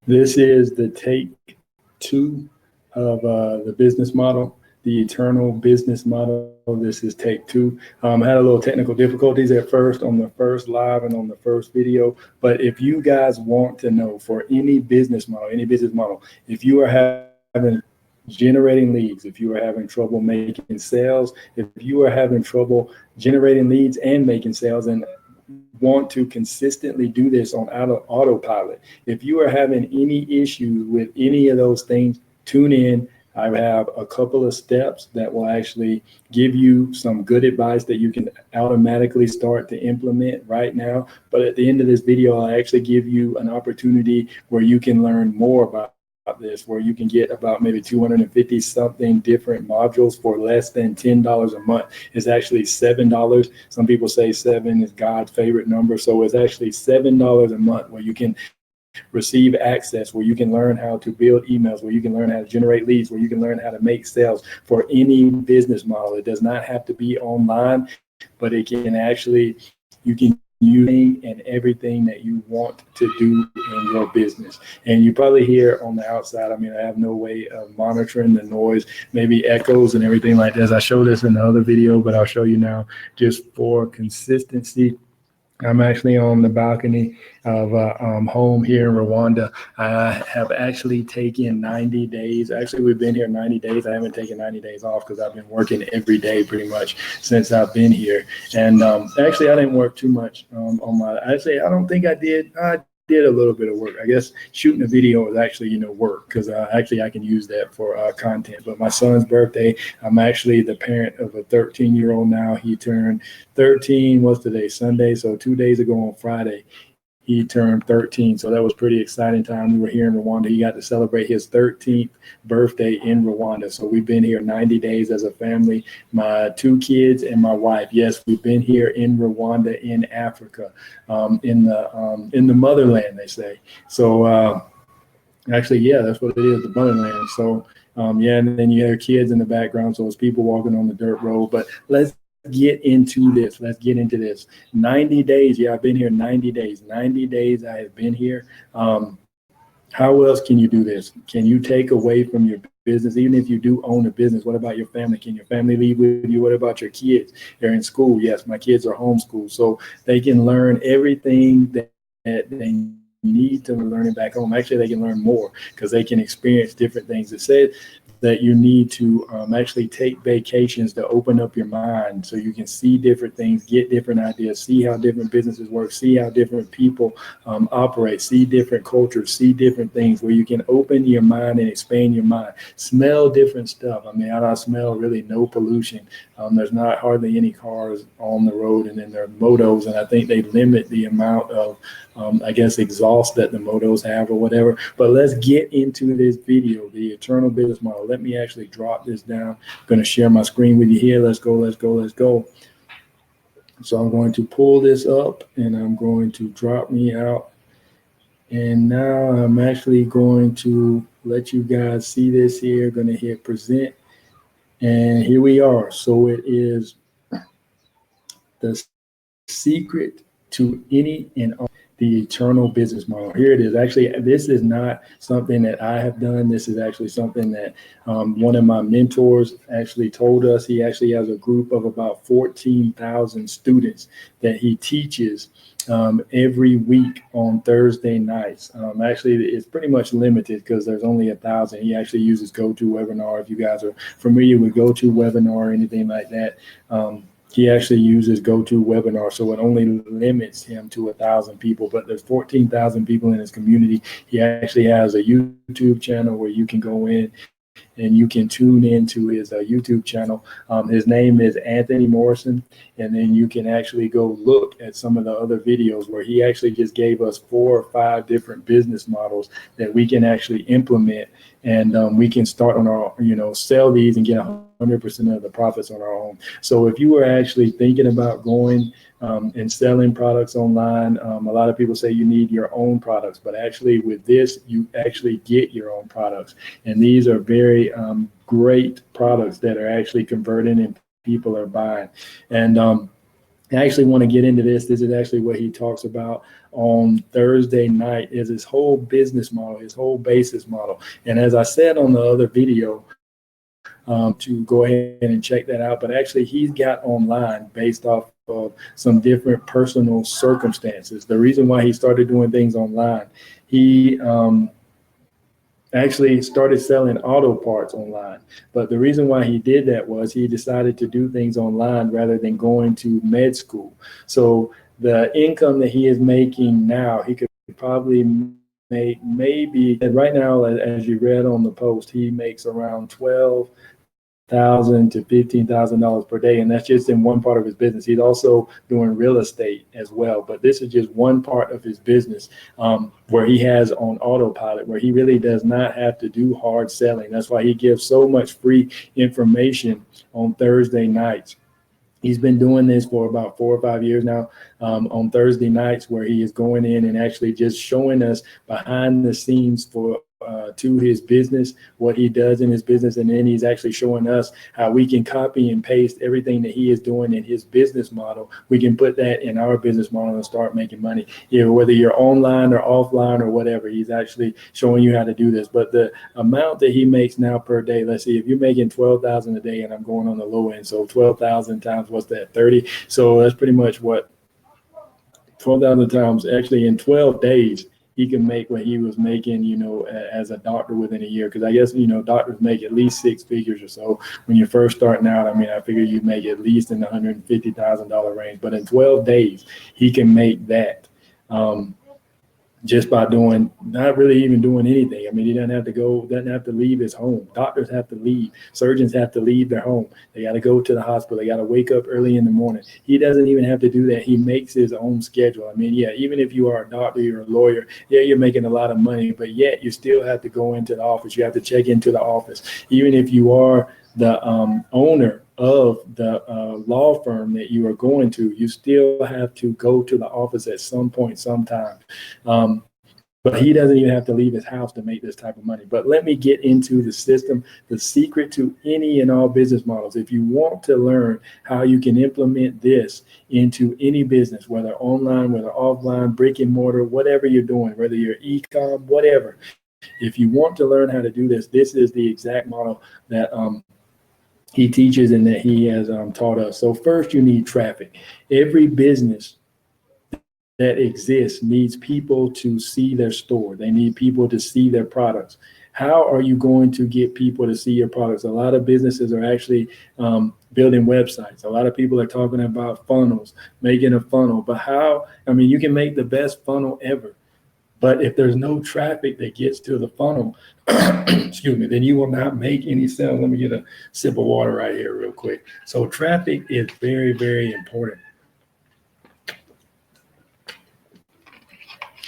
This is the take two of the business model, the eternal business model. This is take two. I had a little technical difficulties at first on the first live and on the first video. But if you guys want to know for any business model, if you are having generating leads, if you are having trouble making sales, if you are having trouble generating leads and making sales, and want to consistently do this on AutoPilot, if you are having any issues with any of those things, tune in. I have a couple of steps that will actually give you some good advice that you can automatically start to implement right now. But at the end of this video, I'll actually give you an opportunity where you can learn more about this, where you can get about maybe 250 something different modules for less than $10 a month. It's actually $7. Some people say 7 is God's favorite number. So it's actually $7 a month where you can receive access, where you can learn how to build emails, where you can learn how to generate leads, where you can learn how to make sales for any business model. It does not have to be online, but it can actually, you can use and everything that you want to do in your business. And you probably hear on the outside, I mean, I have no way of monitoring the noise, maybe echoes and everything like this. I showed this in the other video, but I'll show you now just for consistency. I'm actually on the balcony of home here in Rwanda. I have actually taken 90 days. Actually, we've been here 90 days. I haven't taken 90 days off because I've been working every day pretty much since I've been here. And actually, I didn't work too much on my, actually, I don't think I did. I did a little bit of work. I guess shooting a video is actually, work, because actually I can use that for content. But my son's birthday, I'm actually the parent of a 13-year-old now. He turned 13, what's today, Sunday? So 2 days ago on Friday, he turned 13. So that was pretty exciting time. We were here in Rwanda. He got to celebrate his 13th birthday in Rwanda. So we've been here 90 days as a family, my 2 kids and my wife. Yes, we've been here in Rwanda in Africa, in the motherland, they say. So actually, yeah, that's what it is, the motherland. So yeah, and then you hear kids in the background. So it's people walking on the dirt road. But let's get into this. 90 days. Yeah, I've been here 90 days. 90 days I have been here. How else can you do this? Can you take away from your business? Even if you do own a business, what about your family? Can your family leave with you? What about your kids? They're in school. Yes, my kids are homeschooled, so they can learn everything that they need to learn it back home. Actually, they can learn more because they can experience different things. It said that you need to actually take vacations to open up your mind so you can see different things, get different ideas, see how different businesses work, see how different people operate, see different cultures, see different things, where you can open your mind and expand your mind, smell different stuff. I mean, I smell really no pollution. There's not hardly any cars on the road, and then there are motos, and I think they limit the amount of I guess exhaust that the motos have or whatever. But let's get into this video, the eternal business model. Let me actually drop this down. I'm going to share my screen with you here. Let's go. So I'm going to pull this up and I'm going to drop me out. And now I'm actually going to let you guys see this here. Going to hit present. And here we are. So it is the secret to any and all. The eternal business model. Here it is. Actually, this is not something that I have done. This is actually something that one of my mentors actually told us. He actually has a group of about 14,000 students that he teaches every week on Thursday nights. Actually, it's pretty much limited because there's only 1,000. He actually uses GoToWebinar. If you guys are familiar with GoToWebinar or anything like that, he actually uses GoToWebinar, so it only limits him to 1,000 people, but there's 14,000 people in his community. He actually has a YouTube channel where you can go in and you can tune into his YouTube channel. His name is Anthony Morrison, and then you can actually go look at some of the other videos where he actually just gave us 4 or 5 different business models that we can actually implement, and we can start on our, sell these and get 100% of the profits on our own. So if you were actually thinking about going and selling products online, a lot of people say you need your own products, but actually with this, you actually get your own products. And these are very great products that are actually converting and people are buying. And I actually want to get into this. This is actually what he talks about on Thursday night, is his whole business model, his whole basis model. And as I said on the other video, to go ahead and check that out. But actually, he's got online based off of some different personal circumstances. The reason why he started doing things online, he actually started selling auto parts online. But the reason why he did that was he decided to do things online rather than going to med school. So the income that he is making now, he could probably make maybe, and right now, as you read on the post, he makes around $12,000 to $15,000 per day, and that's just in one part of his business. He's also doing real estate as well, but this is just one part of his business, where he has on AutoPilot, where he really does not have to do hard selling. That's why he gives so much free information on Thursday nights. He's been doing this for about 4 or 5 years now, on Thursday nights, where he is going in and actually just showing us behind the scenes to his business, what he does in his business. And then he's actually showing us how we can copy and paste everything that he is doing in his business model. We can put that in our business model and start making money. Whether you're online or offline or whatever, he's actually showing you how to do this. But the amount that he makes now per day, let's see, if you're making 12,000 a day, and I'm going on the low end, so 12,000 times, what's that, 30? So that's pretty much what 12,000 times, actually in 12 days, he can make what he was making, as a doctor within a year. Because I guess, doctors make at least 6 figures or so when you're first starting out. I mean, I figure you make at least in the $150,000 range. But in 12 days, he can make that. Just by not really even doing anything. I mean, he doesn't have to leave his home. Doctors have to leave. Surgeons have to leave their home. They got to go to the hospital. They got to wake up early in the morning. He doesn't even have to do that. He makes his own schedule. I mean, yeah, even if you are a doctor, you're a lawyer, yeah, you're making a lot of money, but yet you still have to go into the office. You have to check into the office. Even if you are the owner of the law firm that you are going to, you still have to go to the office at some point, sometime. But he doesn't even have to leave his house to make this type of money. But let me get into the system, the secret to any and all business models. If you want to learn how you can implement this into any business, whether online, whether offline, brick and mortar, whatever you're doing, whether you're e-com, whatever, if you want to learn how to do this, this is the exact model that he teaches and that he has taught us. So first, you need traffic. Every business that exists needs people to see their store. They need people to see their products. How are you going to get people to see your products? A lot of businesses are actually building websites. A lot of people are talking about funnels, making a funnel. But you can make the best funnel ever. But if there's no traffic that gets to the funnel, excuse me, then you will not make any sales. Let me get a sip of water right here real quick. So traffic is very, very important.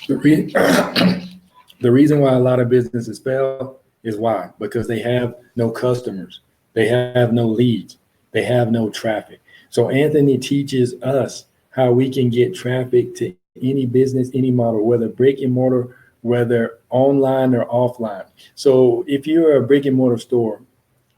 The reason why a lot of businesses fail is why? Because they have no customers. They have no leads. They have no traffic. So Anthony teaches us how we can get traffic to any business, any model, whether brick and mortar, whether online or offline. So if you're a brick and mortar store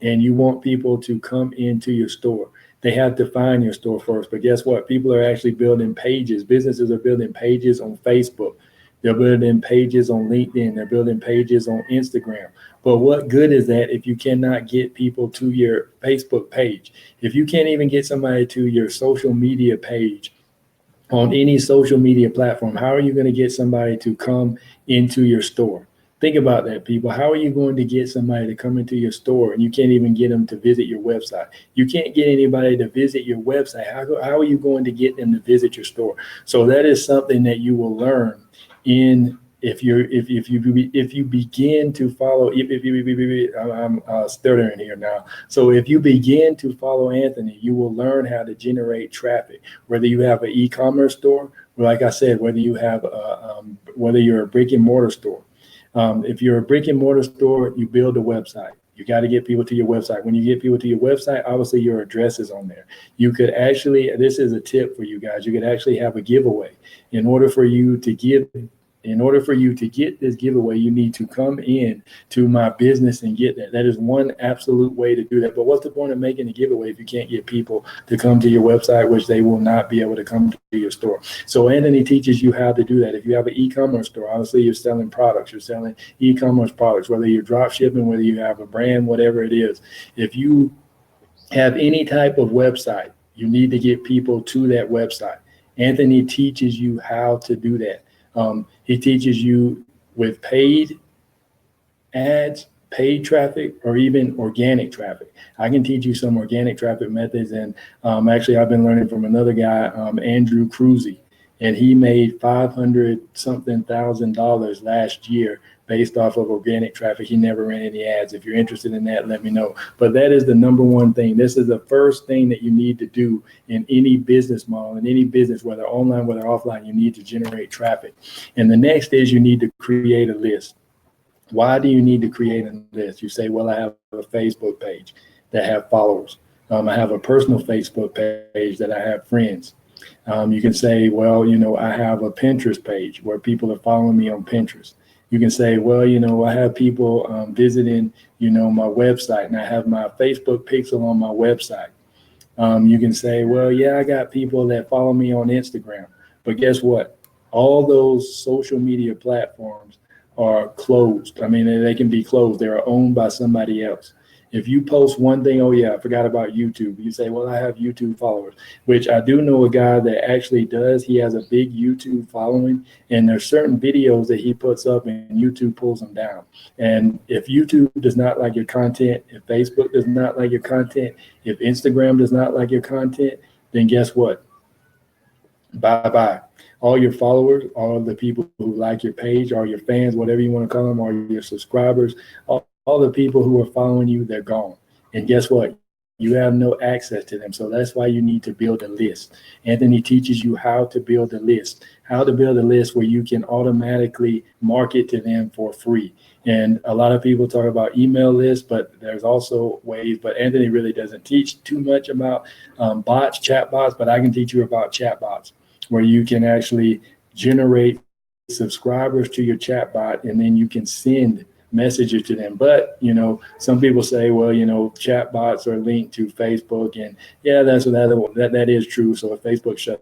and you want people to come into your store, they have to find your store first. But guess what? People are actually building pages. Businesses are building pages on Facebook. They're building pages on LinkedIn. They're building pages on Instagram. But what good is that if you cannot get people to your Facebook page? If you can't even get somebody to your social media page on any social media platform, how are you going to get somebody to come into your store? Think about that, people. How are you going to get somebody to come into your store and you can't even get them to visit your website? You can't get anybody to visit your website. How are you going to get them to visit your store? So that is something that you will learn if you begin to follow. I'm stuttering here now. So if you begin to follow Anthony, you will learn how to generate traffic. Whether you have an e-commerce store, like I said, whether you're a brick and mortar store. If you're a brick and mortar store, you build a website. You got to get people to your website. When you get people to your website, obviously your address is on there. You could actually, this is a tip for you guys, you could actually have a giveaway. In order for you to give in order for you to get this giveaway, you need to come in to my business and get that. That is one absolute way to do that. But what's the point of making a giveaway if you can't get people to come to your website, which they will not be able to come to your store? So Anthony teaches you how to do that. If you have an e-commerce store, obviously you're selling products, you're selling e-commerce products, whether you're drop shipping, whether you have a brand, whatever it is. If you have any type of website, you need to get people to that website. Anthony teaches you how to do that. He teaches you with paid ads, paid traffic, or even organic traffic. I can teach you some organic traffic methods. And actually, I've been learning from another guy, Andrew Cruzy, and he made $500-something thousand last year based off of organic traffic. He never ran any ads. If you're interested in that, let me know. But that is the number one thing. This is the first thing that you need to do in any business model, in any business, whether online, whether offline. You need to generate traffic. And the next is you need to create a list. Why do you need to create a list? You say, well, I have a Facebook page that have followers. I have a personal Facebook page that I have friends. You can say, well, I have a Pinterest page where people are following me on Pinterest. You can say, well, I have people visiting, my website, and I have my Facebook pixel on my website. You can say, well, yeah, I got people that follow me on Instagram. But guess what? All those social media platforms are closed. I mean, they can be closed. They're owned by somebody else. If you post one thing, oh yeah, I forgot about YouTube. You say, well, I have YouTube followers, which I do know a guy that actually does. He has a big YouTube following, and there's certain videos that he puts up and YouTube pulls them down. And if YouTube does not like your content, if Facebook does not like your content, if Instagram does not like your content, then guess what? Bye-bye. All your followers, all the people who like your page, or your fans, whatever you want to call them, or your subscribers, all the people who are following you, they're gone. And guess what? You have no access to them. So that's why you need to build a list. Anthony teaches you how to build a list, where you can automatically market to them for free. And a lot of people talk about email lists, but there's also ways, but Anthony really doesn't teach too much about bots, chat bots, but I can teach you about chat bots, where you can actually generate subscribers to your chat bot, and then you can send messages to them. But some people say, well, chat bots are linked to Facebook, and yeah, that is true. So if Facebook shuts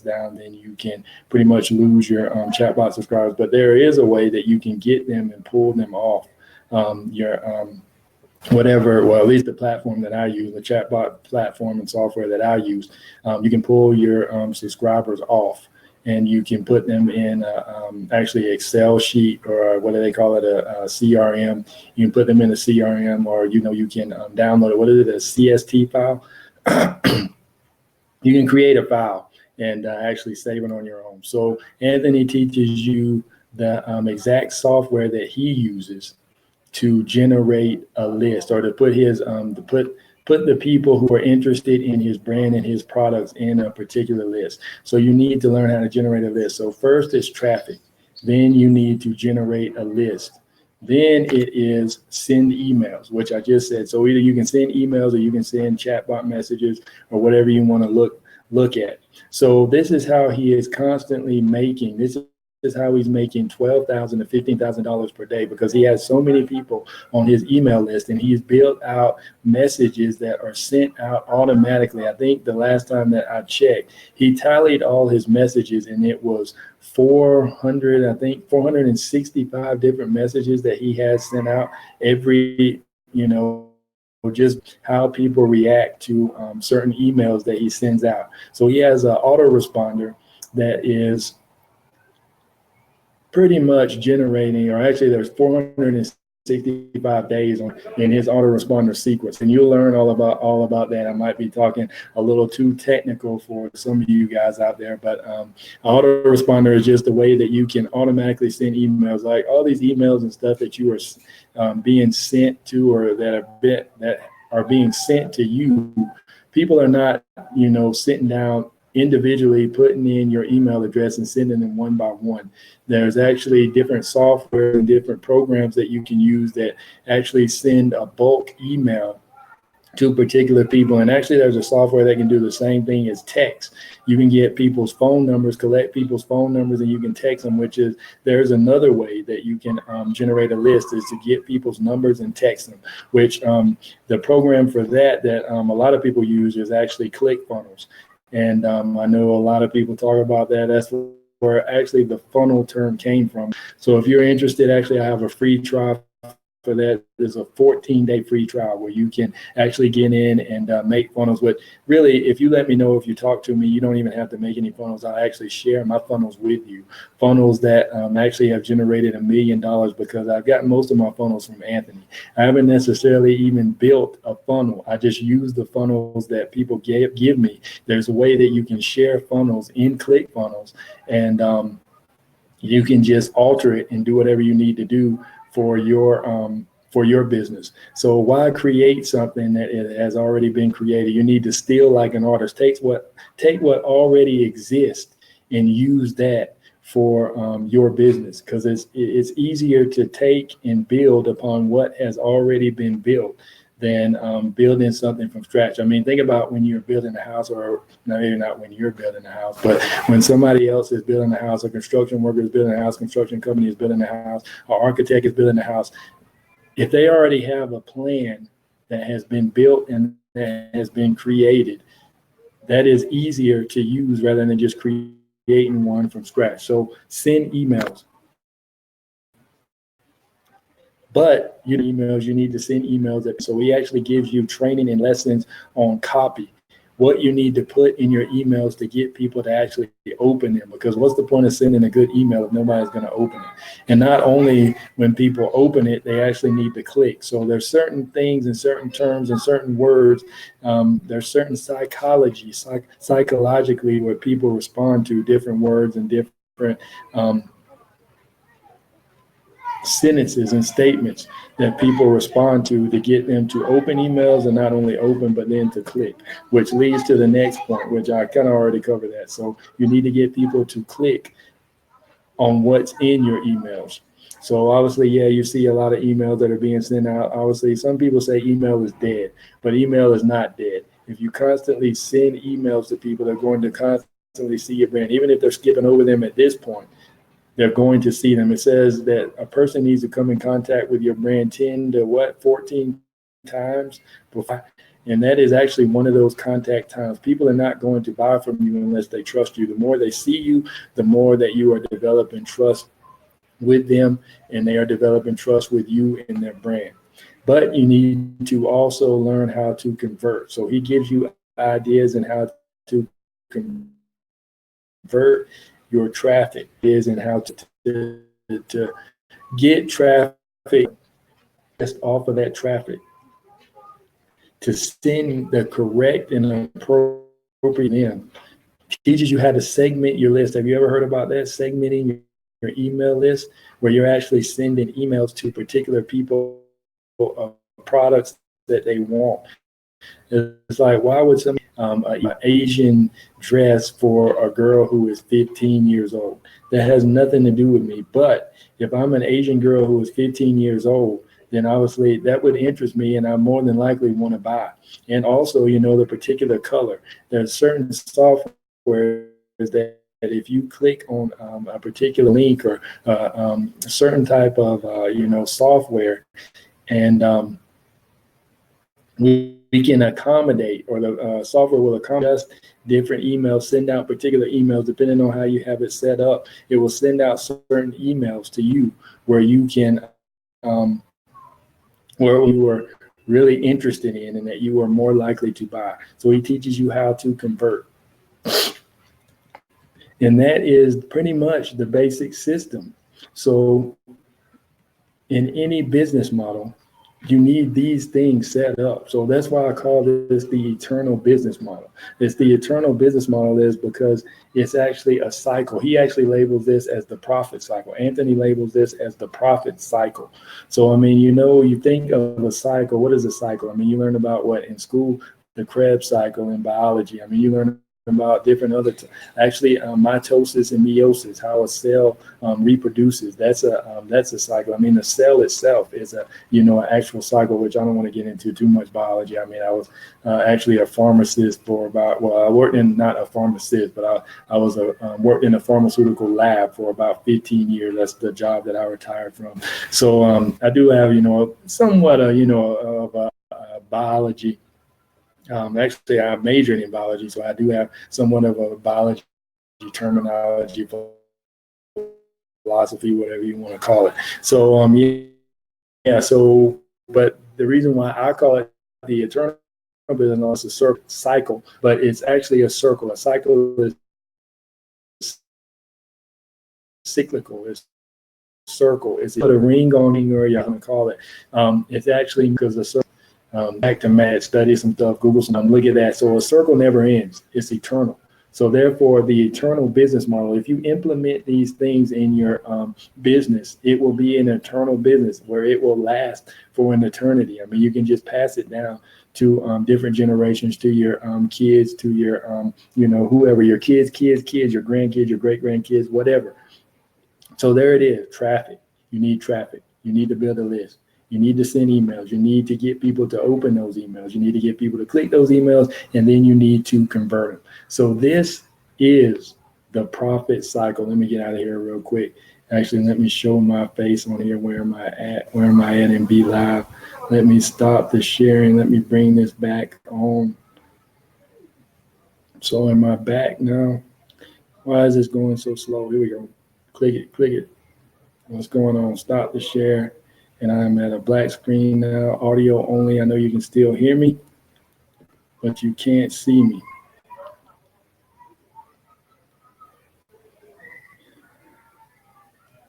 down, then you can pretty much lose your chat bot subscribers. But there is a way that you can get them and pull them off your whatever, well, at least the platform that I use, the chatbot platform and software that I use. You can pull your subscribers off, and you can put them in actually Excel sheet, or what do they call it, a CRM. You can put them in a CRM, or you can download it. What is it, a CST file? You can create a file and actually save it on your own. So Anthony teaches you the exact software that he uses to generate a list, or to put his put the people who are interested in his brand and his products in a particular list. So you need to learn how to generate a list. So first is traffic. Then you need to generate a list. Then it is send emails, which I just said. So either you can send emails, or you can send chatbot messages, or whatever you want to look at. So this is how he is constantly making. This is how he's making $12,000 to $15,000 per day, because he has so many people on his email list, and he's built out messages that are sent out automatically. I think the last time that I checked, he tallied all his messages, and it was 465 different messages that he has sent out every, just how people react to certain emails that he sends out. So he has an autoresponder that is pretty much generating, or actually there's 465 days in his autoresponder sequence, and you'll learn all about that. I might be talking a little too technical for some of you guys out there, but autoresponder is just the way that you can automatically send emails, like all these emails and stuff that you are being sent to, or that are being sent to you. People are not, sitting down individually putting in your email address and sending them one by one. There's actually different software and different programs that you can use that actually send a bulk email to particular people. And actually, there's a software that can do the same thing as text. You can get people's phone numbers, collect people's phone numbers, and you can text them, which is, there's another way that you can generate a list, is to get people's numbers and text them, which the program for that a lot of people use is actually ClickFunnels. And I know a lot of people talk about that. That's where actually the funnel term came from. So if you're interested, actually, I have a free trial for that. There's a 14-day free trial where you can actually get in and make funnels. But really, if you let me know, if you talk to me, you don't even have to make any funnels. I'll actually share my funnels with you. Funnels that actually have generated $1 million, because I've gotten most of my funnels from Anthony. I haven't necessarily even built a funnel. I just use the funnels that people give me. There's a way that you can share funnels in ClickFunnels, and you can just alter it and do whatever you need to do for your business. So why create something that it has already been created? You need to steal like an artist. Take what already exists and use that for your business, because it's easier to take and build upon what has already been built than building something from scratch. I mean, think about when you're building a house, or maybe not when you're building a house, but when somebody else is building a house, a construction worker is building a house, construction company is building a house, or architect is building a house. If they already have a plan that has been built and that has been created, that is easier to use rather than just creating one from scratch. So send emails. But you need to send emails. So he actually gives you training and lessons on copy, what you need to put in your emails to get people to actually open them. Because what's the point of sending a good email if nobody's going to open it? And not only when people open it, they actually need to click. So there's certain things and certain terms and certain words. There's certain psychologically where people respond to different words and different sentences and statements that people respond to get them to open emails, and not only open, but then to click, which leads to the next point, which I kind of already covered that. So you need to get people to click on what's in your emails. So obviously, yeah, you see a lot of emails that are being sent out. Obviously, some people say email is dead, but email is not dead. If you constantly send emails to people, they're going to constantly see your brand. Even if they're skipping over them at this point, they're going to see them. It says that a person needs to come in contact with your brand 10 to 14 times before. And that is actually one of those contact times. People are not going to buy from you unless they trust you. The more they see you, the more that you are developing trust with them, and they are developing trust with you and their brand. But you need to also learn how to convert. So he gives you ideas on how to convert your traffic is, and how to get traffic just off of that traffic to send the correct and appropriate in. Teaches you how to segment your list. Have you ever heard about that? Segmenting your email list, where you're actually sending emails to particular people of products that they want. It's like, why would somebody an Asian dress for a girl who is 15 years old? That has nothing to do with me. But if I'm an Asian girl who is 15 years old, then obviously that would interest me, and I more than likely want to buy. And also, the particular color. There's certain software that if you click on a particular link or a certain type of software, and we can accommodate, or the software will accommodate us different emails, send out particular emails depending on how you have it set up. It will send out certain emails to you where you can, where you are really interested in and that you are more likely to buy. So he teaches you how to convert. And that is pretty much the basic system. So in any business model, you need these things set up. So that's why I call this the eternal business model. It's the eternal business model is because it's actually a cycle. He actually labels this as the profit cycle. Anthony labels this as the profit cycle. So, I mean, you think of a cycle. What is a cycle? I mean, you learn about what in school, the Krebs cycle in biology. I mean, you learn about different other, actually mitosis and meiosis, how a cell reproduces. That's a cycle. I mean, the cell itself is an actual cycle, which I don't want to get into too much biology. I mean, I was actually a pharmacist for about, I worked in, not a pharmacist, but I was worked in a pharmaceutical lab for about 15 years. That's the job that I retired from. So I do have, somewhat of biology. Actually, I majored in biology, so I do have somewhat of a biology terminology, philosophy, whatever you want to call it. So yeah. So, but the reason why I call it the eternal business is a cycle, but it's actually a circle. A cycle is cyclical. It's circle. It's a ring on or you're going to call it. It's actually because a circle. Back to math, study some stuff, Google some, look at that. So a circle never ends. It's eternal. So therefore, the eternal business model, if you implement these things in your business, it will be an eternal business where it will last for an eternity. I mean, you can just pass it down to different generations, to your kids, to your, whoever, your kids, your grandkids, your great grandkids, whatever. So there it is, traffic. You need traffic. You need to build a list. You need to send emails. You need to get people to open those emails. You need to get people to click those emails, and then you need to convert them. So this is the profit cycle. Let me get out of here real quick. Actually, let me show my face on here. Where am I at? Where am I at in Be Live? Let me stop the sharing. Let me bring this back on. So am I back now? Why is this going so slow? Here we go. Click it. What's going on? Stop the share. And I'm at a black screen now, audio only. I know you can still hear me, but you can't see me.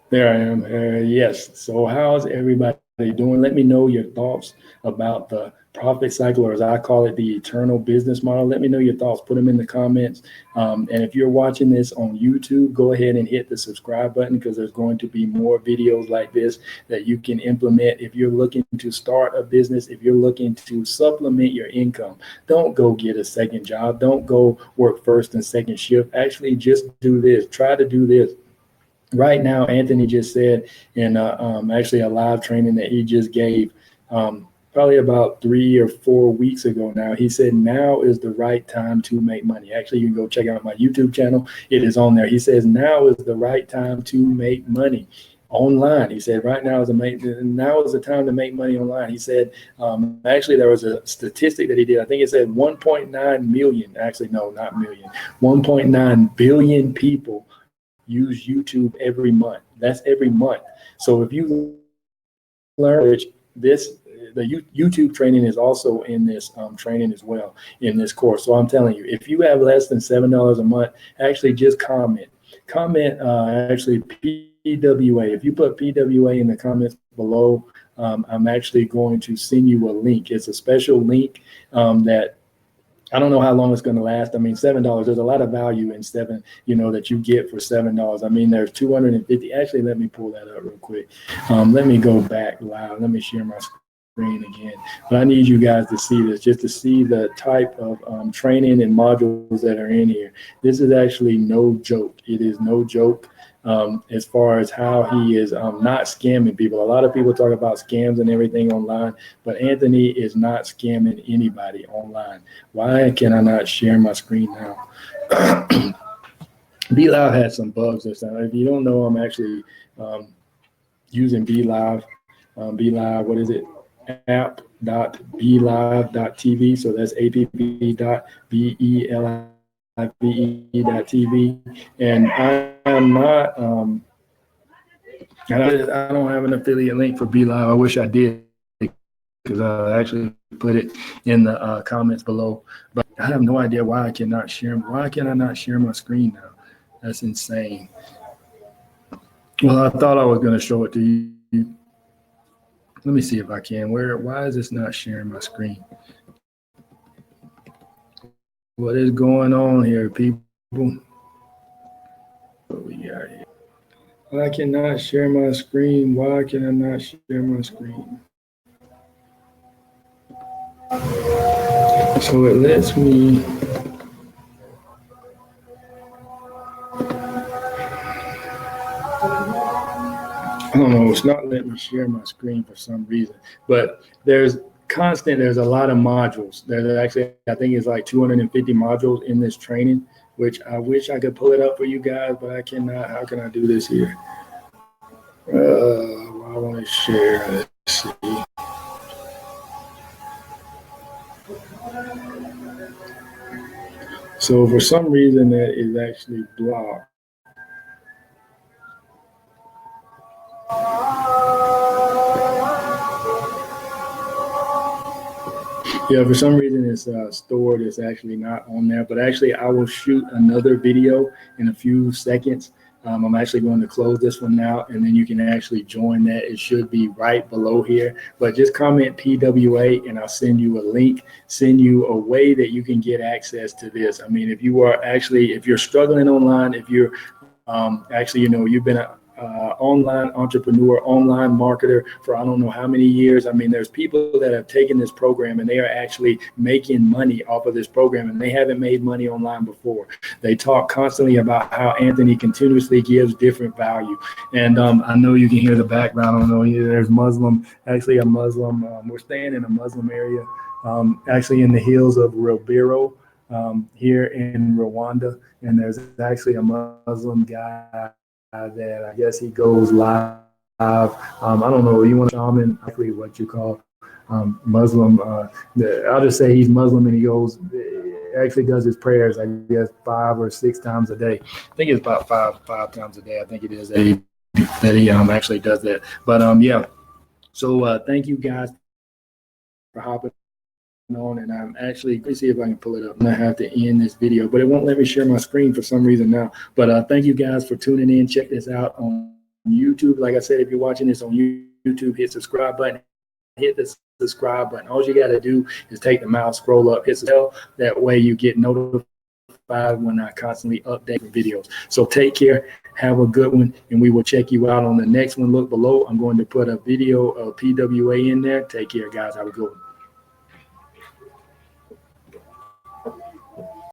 There I am. Yes. So how's everybody doing? Let me know your thoughts about the profit cycle, or as I call it, the eternal business model. Let me know your thoughts. Put them in the comments. And if you're watching this on YouTube, go ahead and hit the subscribe button, because there's going to be more videos like this that you can implement if you're looking to start a business, if you're looking to supplement your income. Don't go get a second job. Don't go work first and second shift. Actually, just do this. Try to do this. Right now, Anthony just said in actually a live training that he just gave probably about 3 or 4 weeks ago now. He said, now is the right time to make money. Actually, you can go check out my YouTube channel. It is on there. He says, now is the right time to make money online. He said, right now is the time to make money online. He said, actually, there was a statistic that he did. I think it said 1.9 million. Actually, no, not million. 1.9 billion people use YouTube every month. That's every month. So if you learn this, the YouTube training is also in this training as well, in this course. So I'm telling you, if you have less than $7 a month, actually just comment actually PWA. If you put PWA in the comments below, I'm actually going to send you a link. It's a special link that I don't know how long it's going to last. I mean, $7, there's a lot of value in that you get for $7. I mean, there's 250. Actually, let me pull that up real quick. Let me go back live. Let me share my screen again. But I need you guys to see this, just to see the type of training and modules that are in here. This is actually no joke. It is no joke. As far as how he is not scamming people. A lot of people talk about scams and everything online, but Anthony is not scamming anybody online. Why can I not share my screen now? BeLive had some bugs this time. If you don't know, I'm actually using BeLive. BeLive, what is it? app.belive.tv. So that's app.belive.tv. And I am not, I don't have an affiliate link for BeLive. I wish I did, because I actually put it in the comments below. But I have no idea why I cannot share. Why can I not share my screen now? That's insane. Well, I thought I was going to show it to you. Let me see if I can. Why is this not sharing my screen? What is going on here, people? What we got here? I cannot share my screen. Why can I not share my screen? So it lets me. don't know, it's not letting me share my screen for some reason, but there's a lot of modules. There's actually, I think it's like 250 modules in this training, which I wish I could pull it up for you guys, but I cannot. How can I do this here? I want to share. Let's see. So for some reason that is actually blocked. Yeah, for some reason it's stored. It's actually not on there, but actually I will shoot another video in a few seconds. I'm actually going to close this one out, and then you can actually join that. It should be right below here, but just comment PWA and I'll send you a link, send you a way that you can get access to this. I mean, if you're struggling online, if you're you've been a online entrepreneur, online marketer for I don't know how many years. I mean, there's people that have taken this program and they are actually making money off of this program, and they haven't made money online before. They talk constantly about how Anthony continuously gives different value. And I know you can hear the background. I don't know, there's a Muslim. We're staying in a Muslim area, actually in the hills of Ribero, here in Rwanda. And there's actually a Muslim guy that I guess he goes live. I don't know, you want to shaman, actually what you call Muslim. I'll just say he's Muslim, and he goes, actually does his prayers, I guess 5 or 6 times a day. I think it's about five times a day. I think it is that he actually does that. But yeah. So thank you guys for hopping on, and I'm actually, let me see if I can pull it up. And I have to end this video, but it won't let me share my screen for some reason now. But thank you guys for tuning in. Check this out on YouTube. Like I said, if you're watching this on YouTube, hit subscribe button. Hit the subscribe button. All you got to do is take the mouse, scroll up, hit the bell. That way you get notified when I constantly update videos. So take care. Have a good one, and we will check you out on the next one. Look below. I'm going to put a video of PWA in there. Take care, guys. Have a good one.